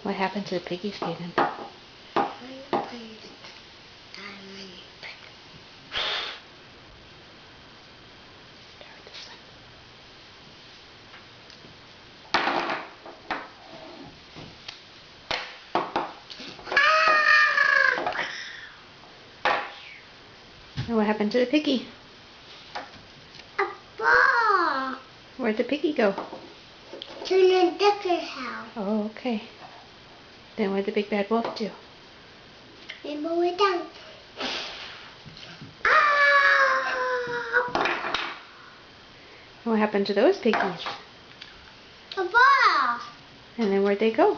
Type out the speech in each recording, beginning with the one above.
What happened to the piggies, Kaden? And what happened to the piggy? A ball. Where'd the piggy go? To the Ducker's house. Oh, okay. Then what'd the big bad wolf do? They mow it down. And what happened to those piggies? A ball. And then where'd they go?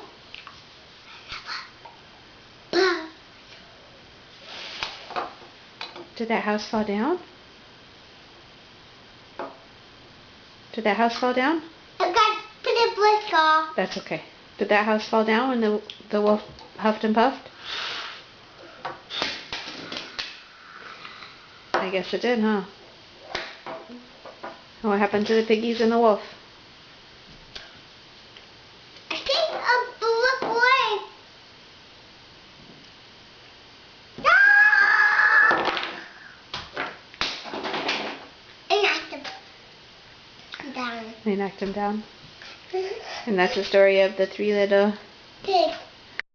Did that house fall down? Did that house fall down? I got to put a brick off. That's okay. Did that house fall down when the wolf huffed and puffed? I guess it did, huh? And what happened to the piggies and the wolf? I think a brick away. And knocked him down. They knocked him down. And that's the story of the three little Pigs.